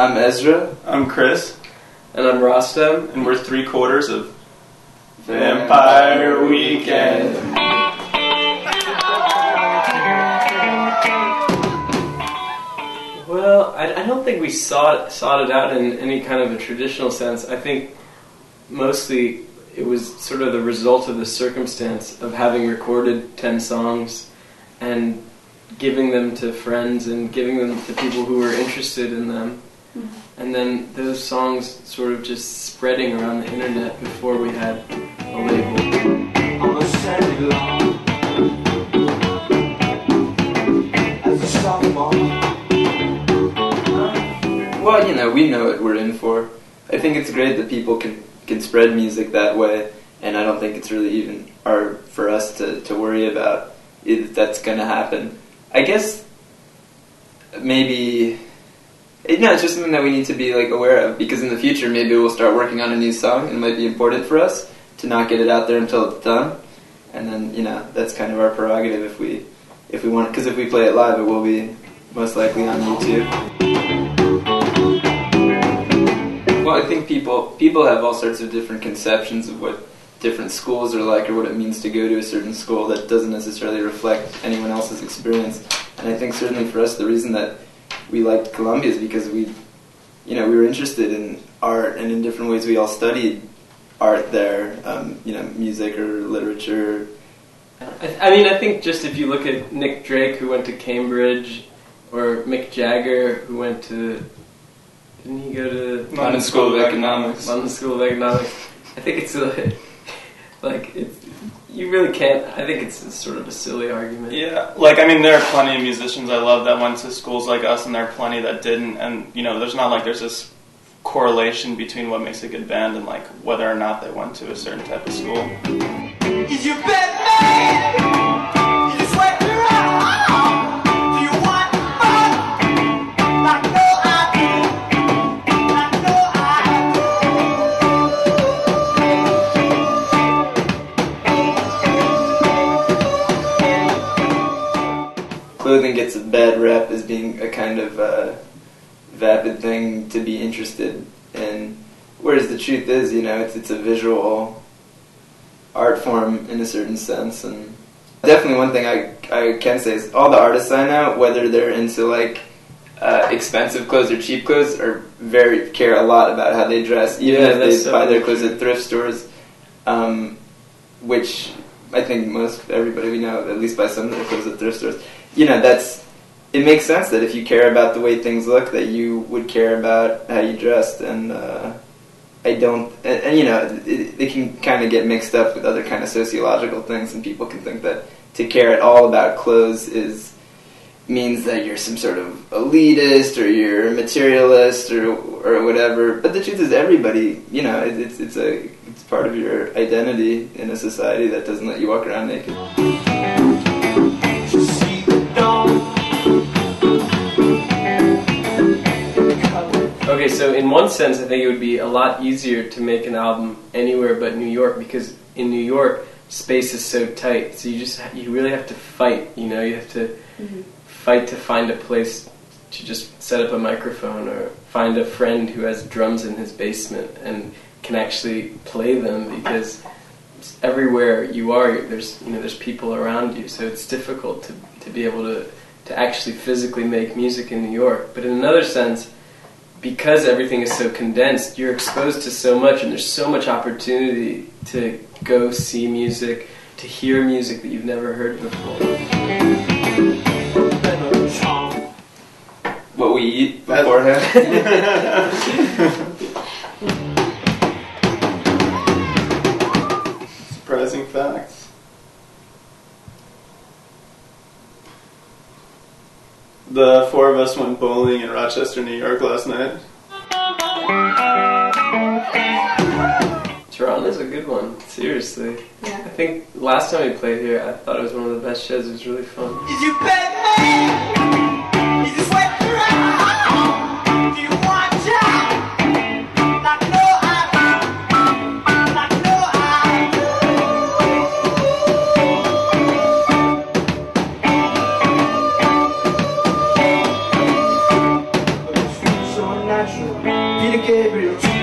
I'm Ezra. I'm Chris. And I'm Rostam. And we're 3/4 of Vampire Weekend. Well, I don't think we sought it out in any kind of a traditional sense. I think mostly it was sort of the result of the circumstance of having recorded 10 songs and giving them to friends and giving them to people who were interested in them. Mm-hmm. And then those songs sort of just spreading around the internet before we had a label. Well, you know, we know what we're in for. I think it's great that people can spread music that way, and I don't think it's really even hard for us to worry about if that's going to happen. I guess maybe, it's just something that we need to be like aware of, because in the future maybe we'll start working on a new song, and it might be important for us to not get it out there until it's done, and then, that's kind of our prerogative if we want, because if we play it live, it will be most likely on YouTube. Well, I think people have all sorts of different conceptions of what different schools are like or what it means to go to a certain school that doesn't necessarily reflect anyone else's experience. And I think certainly for us the reason that we liked Columbia is because we were interested in art, and in different ways we all studied art there, music or literature. I think just if you look at Nick Drake, who went to Cambridge, or Mick Jagger, who went to... Didn't he go to... London School of Economics. London School of Economics. I think it's you really can't... I think it's sort of a silly argument. Yeah, there are plenty of musicians I love that went to schools like us, and there are plenty that didn't, and, there's not like there's this correlation between what makes a good band and, whether or not they went to a certain type of school. Is you bet me? You sweat your out. Do you want fun? Like no I do. Like no I do. Clothing gets a bad rep as being a kind of vapid thing to be interested in, whereas the truth is, it's a visual art form in a certain sense. And definitely one thing I can say is all the artists I know, whether they're into expensive clothes or cheap clothes, care a lot about how they dress, even if they buy their clothes at thrift stores, which I think everybody we know at least buy some of their clothes at thrift stores. It makes sense that if you care about the way things look, that you would care about how you dressed, and I don't, it can kind of get mixed up with other kind of sociological things, and people can think that to care at all about clothes means that you're some sort of elitist, or you're a materialist, or whatever. But the truth is, everybody, it's part of your identity in a society that doesn't let you walk around naked. Okay, so in one sense, I think it would be a lot easier to make an album anywhere but New York, because in New York, space is so tight. So you really have to fight. You have to fight to find a place to just set up a microphone, or find a friend who has drums in his basement and can actually play them, because everywhere you are, there's people around you. So it's difficult to be able to actually physically make music in New York. But in another sense, because everything is so condensed, you're exposed to so much, and there's so much opportunity to go see music, to hear music that you've never heard before. What we eat beforehand. Surprising facts. The four of us went bowling in Rochester, New York last night. Toronto's a good one, seriously. Yeah. I think last time we played here, I thought it was one of the best shows. It was really fun. Is you bet me? Is you sweat your out? Do you want job? Like no I do. Like no I do. So nice. supernatural. Peter Gabriel.